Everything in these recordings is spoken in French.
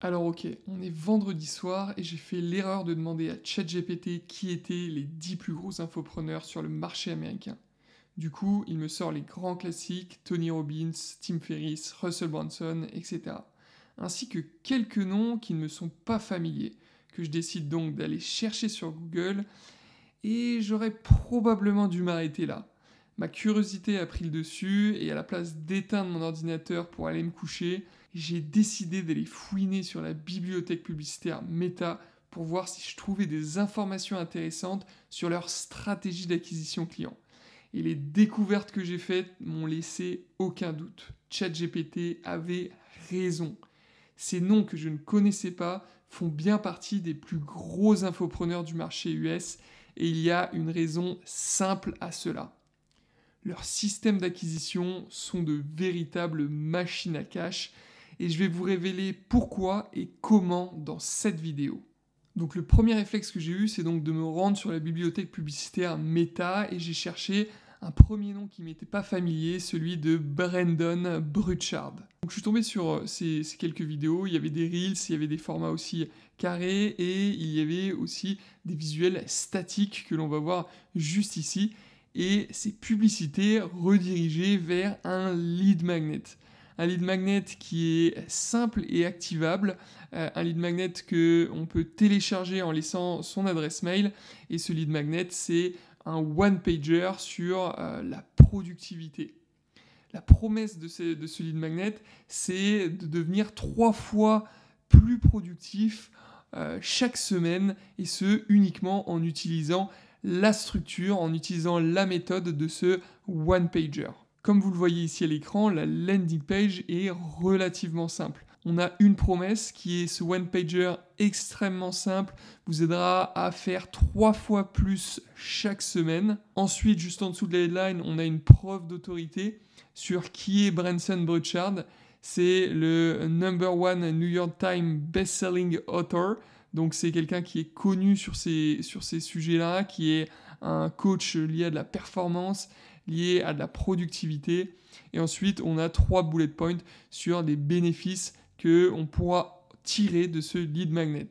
Alors ok, on est vendredi soir et j'ai fait l'erreur de demander à ChatGPT qui étaient les 10 plus gros infopreneurs sur le marché américain. Du coup, il me sort les grands classiques, Tony Robbins, Tim Ferriss, Russell Brunson, etc. Ainsi que quelques noms qui ne me sont pas familiers, que je décide donc d'aller chercher sur Google, et j'aurais probablement dû m'arrêter là. Ma curiosité a pris le dessus, et à la place d'éteindre mon ordinateur pour aller me coucher, j'ai décidé d'aller fouiner sur la bibliothèque publicitaire Meta pour voir si je trouvais des informations intéressantes sur leur stratégie d'acquisition client. Et les découvertes que j'ai faites m'ont laissé aucun doute. ChatGPT avait raison. Ces noms que je ne connaissais pas font bien partie des plus gros infopreneurs du marché US, et il y a une raison simple à cela. Leurs systèmes d'acquisition sont de véritables machines à cash, et je vais vous révéler pourquoi et comment dans cette vidéo. Donc le premier réflexe que j'ai eu, c'est donc de me rendre sur la bibliothèque publicitaire Meta, et j'ai cherché un premier nom qui m'était pas familier, celui de Brandon Burchard. Donc je suis tombé sur ces quelques vidéos, il y avait des reels, il y avait des formats aussi carrés, et il y avait aussi des visuels statiques que l'on va voir juste ici, et ces publicités redirigées vers un lead magnet. Un lead magnet qui est simple et activable, un lead magnet que on peut télécharger en laissant son adresse mail, et ce lead magnet c'est un one-pager sur la productivité. La promesse de ce lead magnet, c'est de devenir 3 fois plus productif chaque semaine, et ce uniquement en utilisant la structure, en utilisant la méthode de ce one-pager. Comme vous le voyez ici à l'écran, la landing page est relativement simple. On a une promesse qui est ce one-pager extrêmement simple, vous aidera à faire 3 fois plus chaque semaine. Ensuite, juste en dessous de la headline, on a une preuve d'autorité sur qui est Brandon Burchard. C'est le #1 New York Times best-selling author. Donc c'est quelqu'un qui est connu sur ces sujets-là, qui est un coach lié à de la performance, lié à de la productivité. Et ensuite, on a 3 bullet points sur les bénéfices qu'on pourra tirer de ce lead magnet.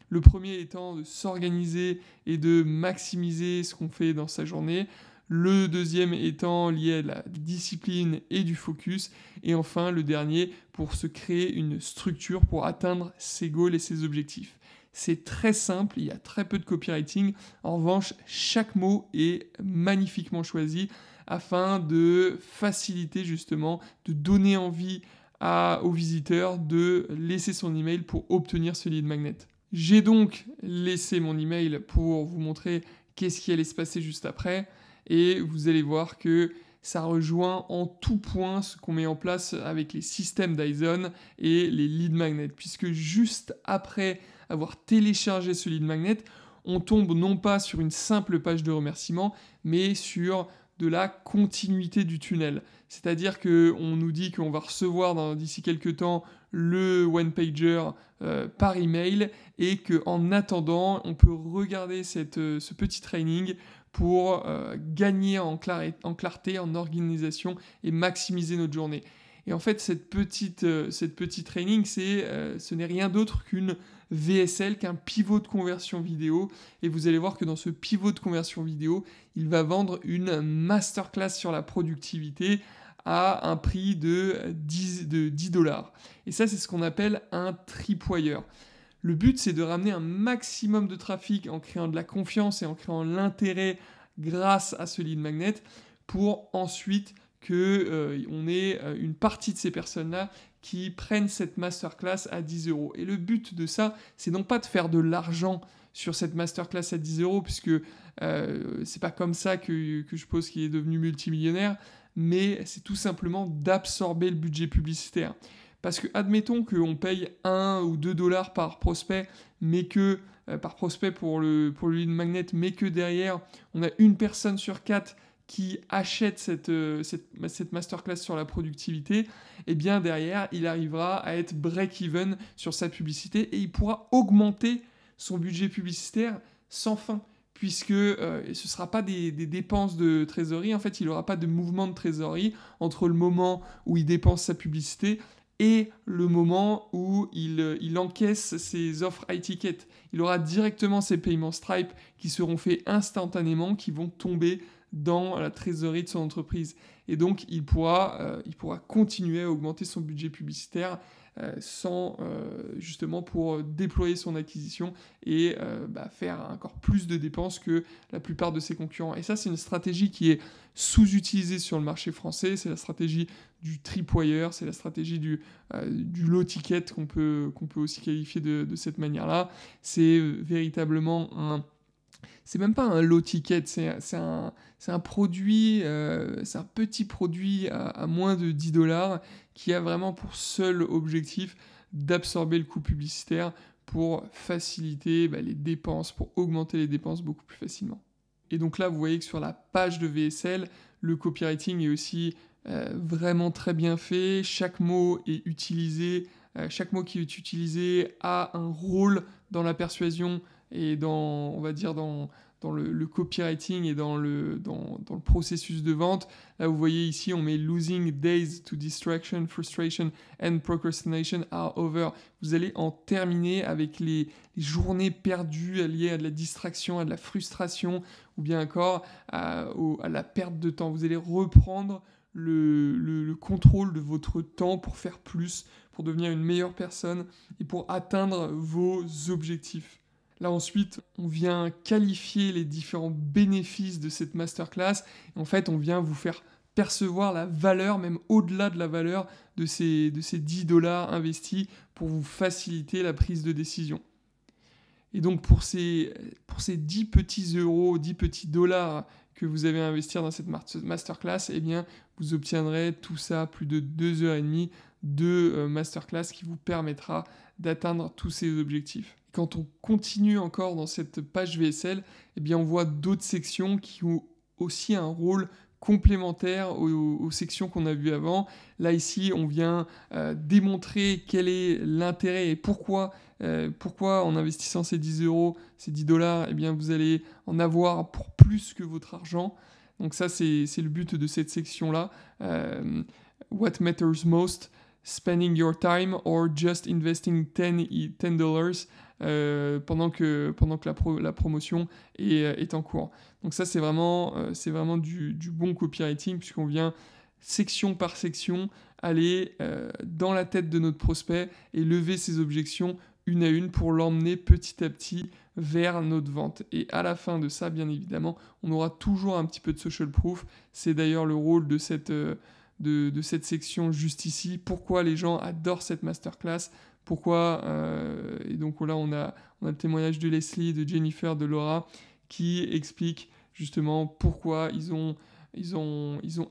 Le premier étant de s'organiser et de maximiser ce qu'on fait dans sa journée. Le deuxième étant lié à la discipline et du focus. Et enfin, le dernier pour se créer une structure pour atteindre ses goals et ses objectifs. C'est très simple, il y a très peu de copywriting. En revanche, chaque mot est magnifiquement choisi afin de faciliter justement, de donner envie aux visiteurs de laisser son email pour obtenir ce lead magnet. J'ai donc laissé mon email pour vous montrer qu'est-ce qui allait se passer juste après, et vous allez voir que ça rejoint en tout point ce qu'on met en place avec les systèmes Dyson et les lead magnets, puisque juste après avoir téléchargé ce lead magnet, on tombe non pas sur une simple page de remerciement, mais sur de la continuité du tunnel. C'est-à-dire qu'on nous dit qu'on va recevoir d'ici quelques temps le one-pager par email, et qu'en attendant, on peut regarder ce petit training pour gagner en clarté, en organisation, et maximiser notre journée. Et en fait, cette petite training, ce n'est rien d'autre qu'une VSL, qu'un pivot de conversion vidéo. Et vous allez voir que dans ce pivot de conversion vidéo, il va vendre une masterclass sur la productivité à un prix de 10 dollars. Et ça, c'est ce qu'on appelle un tripwire. Le but, c'est de ramener un maximum de trafic en créant de la confiance et en créant l'intérêt grâce à ce lead magnet, pour ensuite qu'on ait une partie de ces personnes-là qui prennent cette masterclass à 10 euros. Et le but de ça, c'est non pas de faire de l'argent sur cette masterclass à 10 euros, puisque c'est pas comme ça que je suppose qu'il est devenu multimillionnaire, mais c'est tout simplement d'absorber le budget publicitaire. Parce que admettons qu'on paye 1 ou 2 dollars par prospect, mais que par prospect pour le lead magnet, mais que derrière on a une personne sur 4 qui achète cette masterclass sur la productivité, et bien derrière il arrivera à être break-even sur sa publicité, et il pourra augmenter son budget publicitaire sans fin, puisque ce ne sera pas des dépenses de trésorerie. En fait, il n'aura pas de mouvement de trésorerie entre le moment où il dépense sa publicité et le moment où il encaisse ses offres high ticket. Il aura directement ses paiements Stripe qui seront faits instantanément, qui vont tomber dans la trésorerie de son entreprise. Et donc, il pourra continuer à augmenter son budget publicitaire justement pour déployer son acquisition et faire encore plus de dépenses que la plupart de ses concurrents. Et ça, c'est une stratégie qui est sous-utilisée sur le marché français. C'est la stratégie du tripwire, c'est la stratégie du low ticket qu'on peut aussi qualifier de cette manière-là. C'est véritablement c'est même pas un low ticket, c'est un produit, c'est un petit produit à moins de 10$ qui a vraiment pour seul objectif d'absorber le coût publicitaire pour faciliter les dépenses, pour augmenter les dépenses beaucoup plus facilement. Et donc là, vous voyez que sur la page de VSL, le copywriting est aussi vraiment très bien fait. Chaque mot est utilisé, chaque mot qui est utilisé a un rôle dans la persuasion et dans le copywriting et dans le processus de vente. Là, vous voyez ici, on met losing days to distraction, frustration and procrastination are over. Vous allez en terminer avec les journées perdues liées à de la distraction, à de la frustration ou bien encore à la perte de temps. Vous allez reprendre le contrôle de votre temps pour faire plus, pour devenir une meilleure personne et pour atteindre vos objectifs. Là ensuite, on vient qualifier les différents bénéfices de cette masterclass. En fait, on vient vous faire percevoir la valeur, même au-delà de la valeur de ces 10$ investis pour vous faciliter la prise de décision. Et donc pour ces 10 petits euros, 10 petits dollars que vous avez à investir dans cette masterclass, eh bien, vous obtiendrez tout ça, plus de 2h30 de masterclass qui vous permettra d'atteindre tous ces objectifs. Quand on continue encore dans cette page VSL, eh bien on voit d'autres sections qui ont aussi un rôle complémentaire aux sections qu'on a vues avant. Là, ici, on vient démontrer quel est l'intérêt et pourquoi en investissant ces 10€, ces 10$, eh bien, vous allez en avoir pour plus que votre argent. Donc ça, c'est le but de cette section-là. What matters most? Spending your time or just investing $10 pendant que la promotion est en cours. Donc ça, c'est vraiment du bon copywriting puisqu'on vient section par section aller dans la tête de notre prospect et lever ses objections une à une pour l'emmener petit à petit vers notre vente. Et à la fin de ça, bien évidemment, on aura toujours un petit peu de social proof. C'est d'ailleurs le rôle de cette section juste ici. Pourquoi les gens adorent cette masterclass? Pourquoi et donc là, on a le témoignage de Leslie, de Jennifer, de Laura qui expliquent justement pourquoi ils ont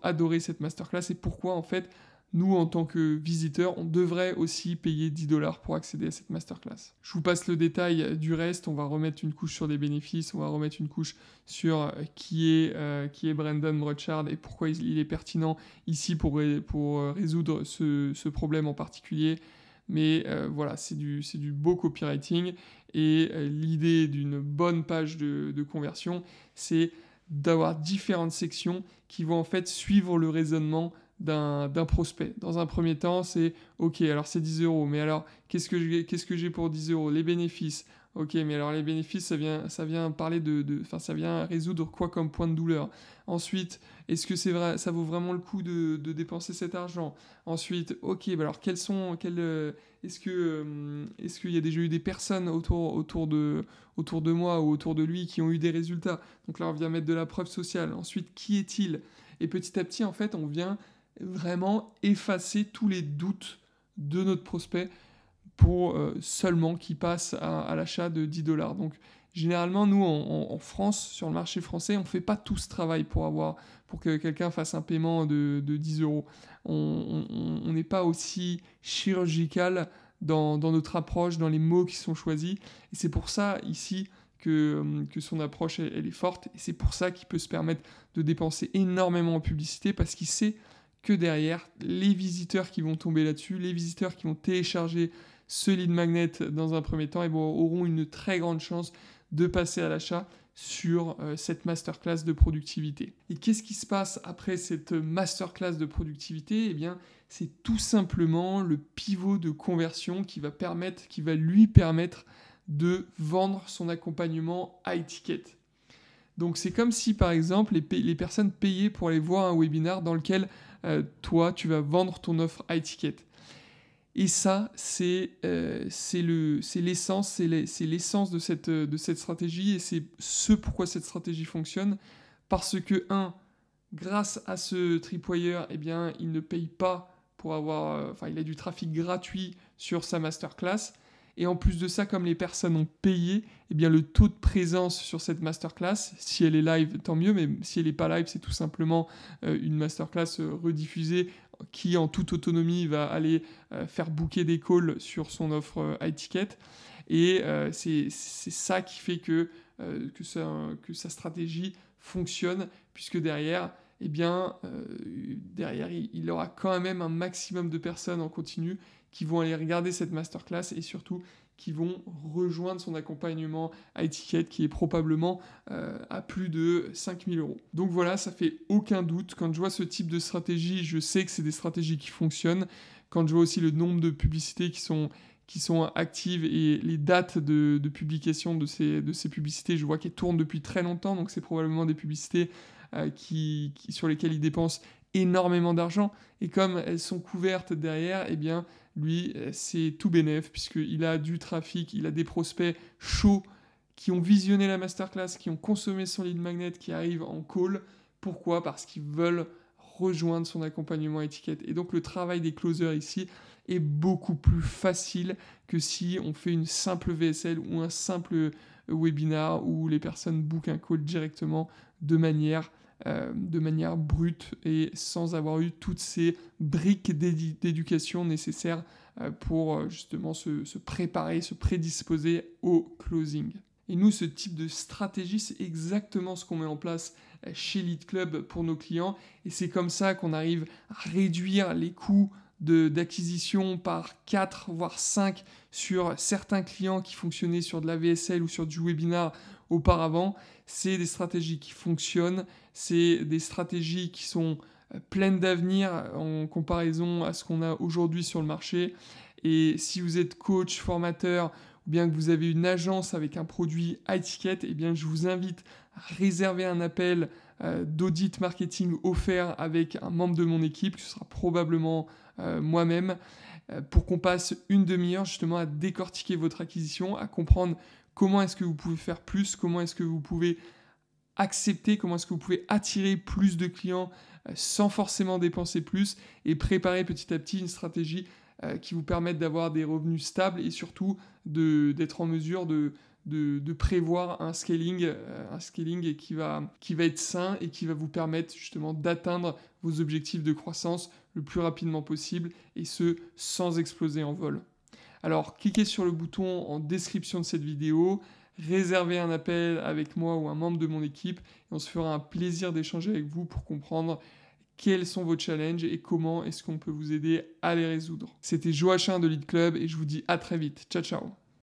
adoré cette masterclass et pourquoi en fait nous, en tant que visiteurs, on devrait aussi payer 10$ pour accéder à cette masterclass. Je vous passe le détail du reste. On va remettre une couche sur les bénéfices. On va remettre une couche sur qui est Brandon Burchard et pourquoi il est pertinent ici pour résoudre ce problème en particulier. Mais voilà, c'est du beau copywriting. Et l'idée d'une bonne page de conversion, c'est d'avoir différentes sections qui vont en fait suivre le raisonnement d'un prospect. Dans un premier temps, c'est ok, alors c'est 10€, mais alors qu'est-ce que j'ai pour 10€? Les bénéfices. Ok, mais alors les bénéfices, ça vient parler ça vient résoudre quoi comme point de douleur. Ensuite, est-ce que c'est vrai, ça vaut vraiment le coup de dépenser cet argent? Ensuite, ok, bah alors est-ce qu'il y a déjà eu des personnes autour de moi ou autour de lui qui ont eu des résultats? Donc là, on vient mettre de la preuve sociale. Ensuite, qui est-il? Et petit à petit, en fait, on vient vraiment effacer tous les doutes de notre prospect pour seulement qu'il passe à l'achat de 10$. Donc généralement, nous, en France, sur le marché français, on ne fait pas tout ce travail pour que quelqu'un fasse un paiement de 10€. On n'est pas aussi chirurgical dans notre approche, dans les mots qui sont choisis. Et c'est pour ça, ici, que son approche, elle est forte. Et c'est pour ça qu'il peut se permettre de dépenser énormément en publicité, parce qu'il sait que derrière, les visiteurs qui vont tomber là-dessus, les visiteurs qui vont télécharger ce lead magnet dans un premier temps, auront une très grande chance de passer à l'achat sur cette masterclass de productivité. Et qu'est-ce qui se passe après cette masterclass de productivité? Eh bien, c'est tout simplement le pivot de conversion qui va lui permettre de vendre son accompagnement high ticket. Donc c'est comme si par exemple les personnes payaient pour aller voir un webinar dans lequel toi tu vas vendre ton offre high ticket. Et ça, c'est l'essence de cette stratégie, et c'est ce pourquoi cette stratégie fonctionne. Parce que, grâce à ce tripwire, eh bien, il ne paye pas pour avoir... il a du trafic gratuit sur sa masterclass. Et en plus de ça, comme les personnes ont payé, eh bien, le taux de présence sur cette masterclass, si elle est live, tant mieux, mais si elle n'est pas live, c'est tout simplement une masterclass rediffusée qui, en toute autonomie, va aller faire booker des calls sur son offre high ticket. Et c'est ça qui fait que sa stratégie fonctionne, puisque derrière, il aura quand même un maximum de personnes en continu qui vont aller regarder cette masterclass et surtout qui vont rejoindre son accompagnement high ticket qui est probablement à plus de 5 000 €. Donc voilà, ça fait aucun doute. Quand je vois ce type de stratégie, je sais que c'est des stratégies qui fonctionnent. Quand je vois aussi le nombre de publicités qui sont actives et les dates de publication de ces publicités, je vois qu'elles tournent depuis très longtemps, donc c'est probablement des publicités sur lesquelles il dépense énormément d'argent, et comme elles sont couvertes derrière, eh bien, lui, c'est tout bénef, puisqu'il a du trafic, il a des prospects chauds qui ont visionné la masterclass, qui ont consommé son lead magnet, qui arrivent en call. Pourquoi? Parce qu'ils veulent rejoindre son accompagnement étiquette. Et donc, le travail des closers ici est beaucoup plus facile que si on fait une simple VSL ou un simple webinar où les personnes bookent un call directement de manière brute et sans avoir eu toutes ces briques d'éducation nécessaires pour justement se préparer, se prédisposer au closing. Et nous, ce type de stratégie, c'est exactement ce qu'on met en place chez Lead Club pour nos clients, et c'est comme ça qu'on arrive à réduire les coûts d'acquisition par 4 voire 5 sur certains clients qui fonctionnaient sur de la VSL ou sur du webinar auparavant. C'est des stratégies qui fonctionnent, c'est des stratégies qui sont pleines d'avenir en comparaison à ce qu'on a aujourd'hui sur le marché. Et si vous êtes coach, formateur, ou bien que vous avez une agence avec un produit high ticket, eh bien je vous invite à réserver un appel d'audit marketing offert avec un membre de mon équipe, qui sera probablement moi-même, pour qu'on passe une demi-heure justement à décortiquer votre acquisition, à comprendre comment est-ce que vous pouvez faire plus, comment est-ce que vous pouvez accepter, comment est-ce que vous pouvez attirer plus de clients sans forcément dépenser plus, et préparer petit à petit une stratégie qui vous permette d'avoir des revenus stables et surtout d'être en mesure de prévoir un scaling qui va être sain et qui va vous permettre justement d'atteindre vos objectifs de croissance le plus rapidement possible, et ce, sans exploser en vol. Alors, cliquez sur le bouton en description de cette vidéo, réservez un appel avec moi ou un membre de mon équipe, et on se fera un plaisir d'échanger avec vous pour comprendre quels sont vos challenges et comment est-ce qu'on peut vous aider à les résoudre. C'était Joachim de Lead Club, et je vous dis à très vite. Ciao, ciao.